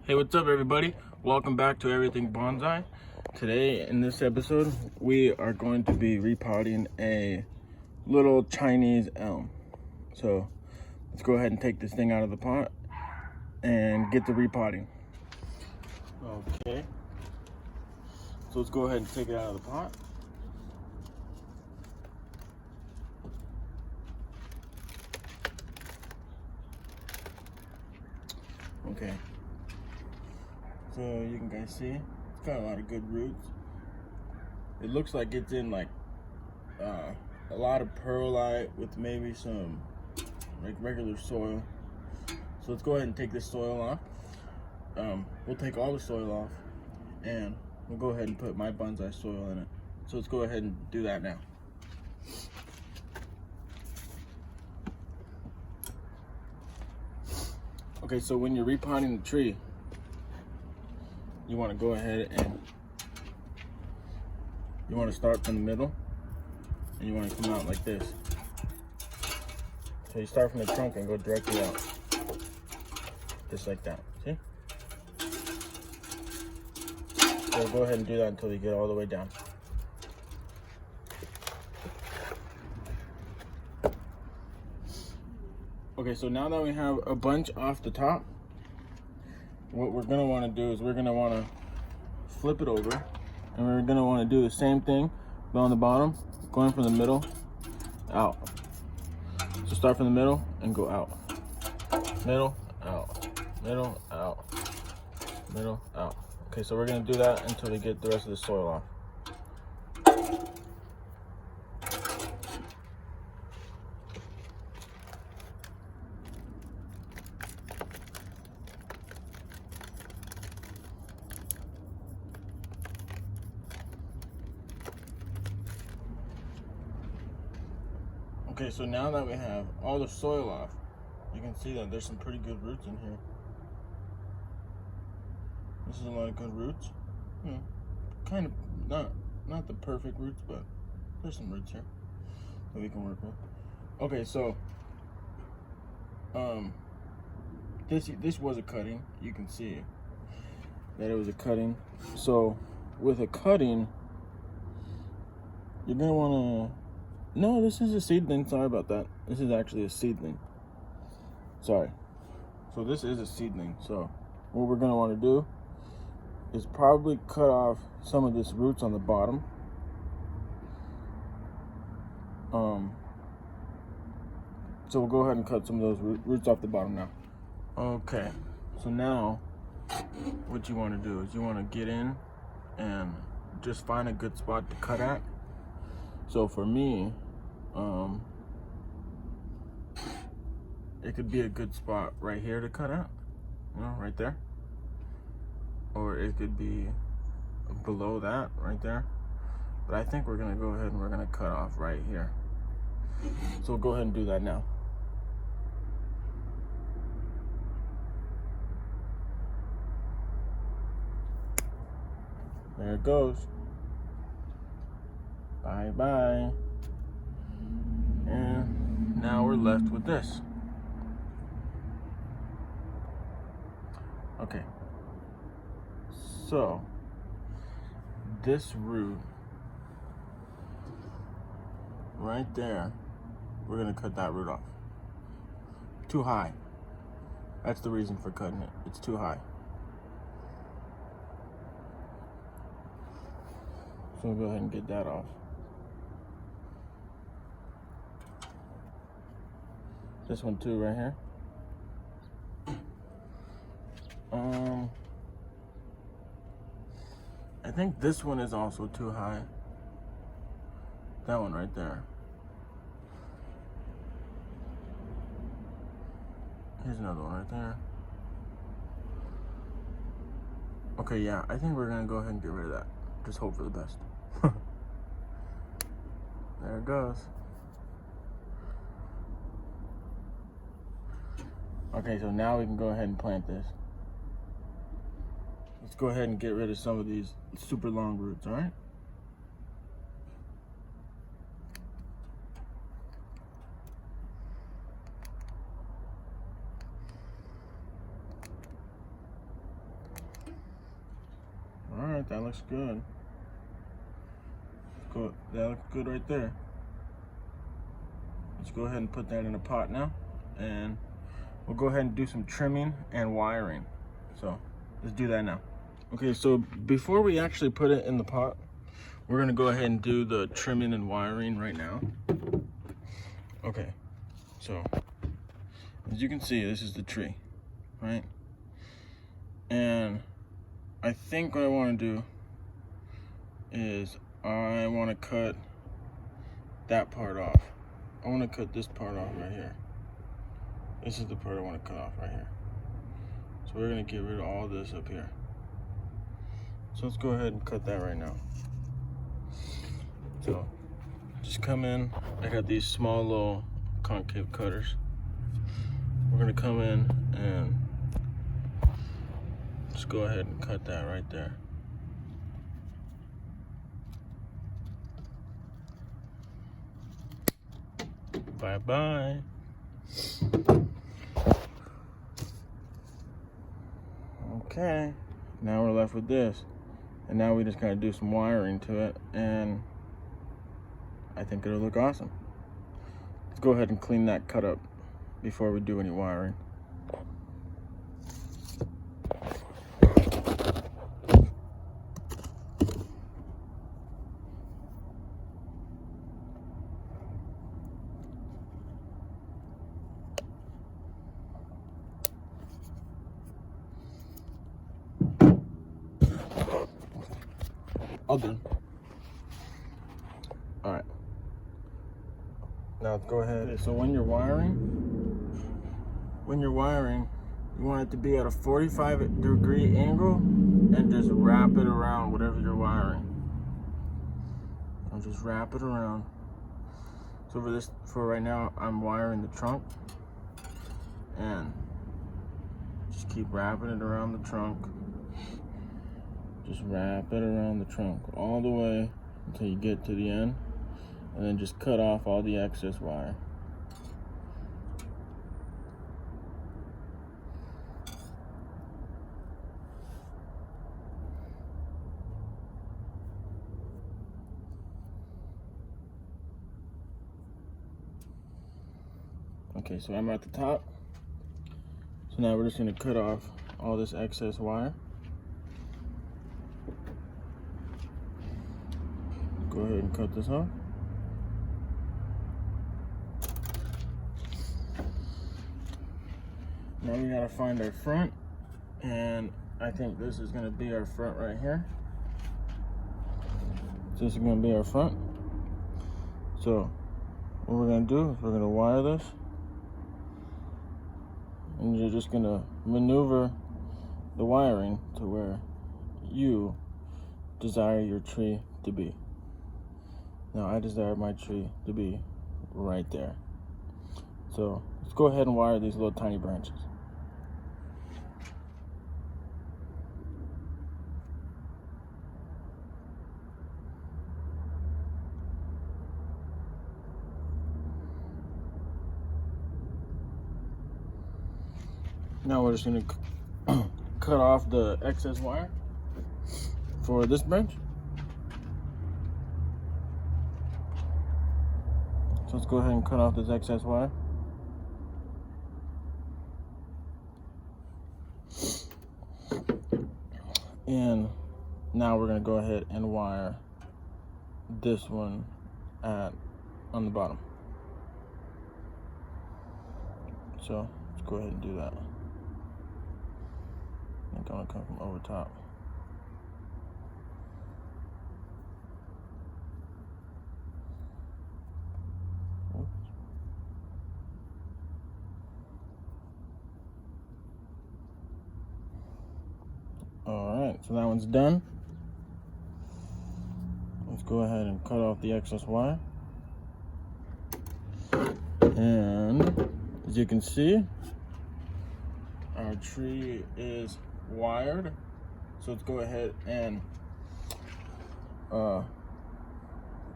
Hey, what's up everybody? Welcome back to Everything Bonsai. Today in this episode, we are going to be repotting a little Chinese elm. So let's go ahead and take this thing out of the pot and get the repotting. Okay. So let's go ahead and take it out of the pot. Okay. So you can guys see, it's got a lot of good roots. It looks like it's in like a lot of perlite with maybe some like regular soil. So let's go ahead and take this soil off. We'll take all the soil off and we'll go ahead and put my bonsai soil in it. So let's go ahead and do that now. Okay, so when you're repotting the tree, you want to go ahead and you want to start from the middle and you want to come out like this. So you start from the trunk and go directly out, just like that, see? So go ahead and do that until you get all the way down. Okay, so now that we have a bunch off the top, what we're gonna wanna do is we're gonna wanna flip it over and we're gonna wanna do the same thing, but on the bottom, going from the middle, out. So start from the middle and go out. Middle, out, middle, out, middle, out. Okay, so we're gonna do that until we get the rest of the soil off. Okay, so now that we have all the soil off, you can see that there's some pretty good roots in here. This is a lot of good roots. Kind of not the perfect roots, but there's some roots here that we can work with. Okay, so this was a cutting. You can see that it was a cutting. So with a cutting, you're gonna wanna. No, this is a seedling. Sorry about that. This is actually a seedling. Sorry. So this is a seedling. So what we're gonna want to do is probably cut off some of this roots on the bottom. So we'll go ahead and cut some of those roots off the bottom now. Okay. So now what you want to do is you want to get in and just find a good spot to cut at. So for me, it could be a good spot right here to cut at, right there. Or it could be below that, right there. But I think we're gonna go ahead and we're gonna cut off right here. So we'll go ahead and do that now. There it goes. Bye-bye. And now we're left with this. Okay. So, this root right there, we're gonna cut that root off. Too high. That's the reason for cutting it. It's too high. So we'll go ahead and get that off. This one too, right here. I think this one is also too high. That one right there. Here's another one right there. Okay, yeah, I think we're gonna go ahead and get rid of that. Just hope for the best. There it goes. Okay, so now we can go ahead and plant this. Let's go ahead and get rid of some of these super long roots, all right? right, that looks good. Good. That looks good right there. Let's go ahead and put that in a pot now, and we'll go ahead and do some trimming and wiring. So let's do that now. Okay, so before we actually put it in the pot, we're gonna go ahead and do the trimming and wiring right now. Okay, so as you can see, this is the tree, right? And I think what I want to do is I want to cut that part off. I want to cut this part off right here. This is the part I want to cut off right here. So we're going to get rid of all this up here. So let's go ahead and cut that right now. So just come in. I got these small little concave cutters. We're going to come in and just go ahead and cut that right there. Bye-bye. Okay, now we're left with this. And now we just gotta do some wiring to it, and I think it'll look awesome. Let's go ahead and clean that cut up before we do any wiring. All done. All right. Now let's go ahead. Okay, so when you're wiring, you want it to be at a 45-degree angle, and just wrap it around whatever you're wiring. And just wrap it around. So for right now, I'm wiring the trunk, and just keep wrapping it around the trunk. Just wrap it around the trunk all the way until you get to the end, and then just cut off all the excess wire. Okay, so I'm at the top. So now we're just gonna cut off all this excess wire. Go ahead and cut this off. Now we gotta find our front, and I think this is gonna be our front right here. So this is gonna be our front. So what we're gonna do is we're gonna wire this, and you're just gonna maneuver the wiring to where you desire your tree to be. Now I desire my tree to be right there. So let's go ahead and wire these little tiny branches. Now we're just gonna cut off the excess wire for this branch. So let's go ahead and cut off this excess wire. And now we're gonna go ahead and wire this one on the bottom. So let's go ahead and do that. I think I'm gonna come from over top. Alright, so that one's done. Let's go ahead and cut off the excess wire. And as you can see, our tree is wired. So let's go ahead and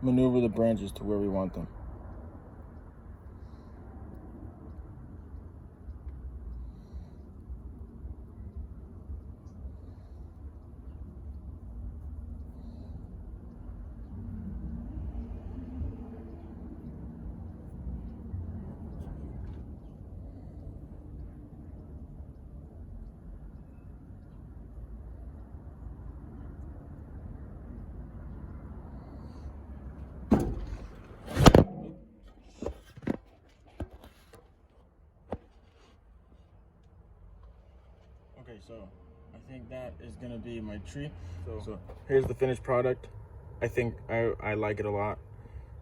maneuver the branches to where we want them. Okay, so I think that is gonna be my tree. So here's the finished product. I think I like it a lot.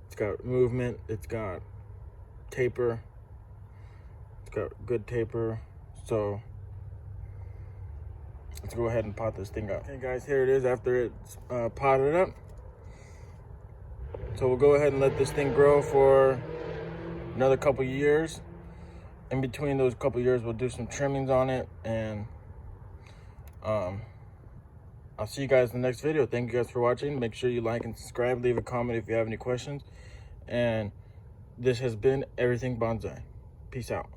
It's got movement, it's got taper, it's got good taper. So let's go ahead and pot this thing up. Okay guys, here it is after it's potted up. So we'll go ahead and let this thing grow for another couple years. In between those couple years, we'll do some trimmings on it, and I'll see you guys in the next video. Thank you guys for watching. Make sure you like and subscribe. Leave a comment if you have any questions. And this has been Everything Bonsai. Peace out.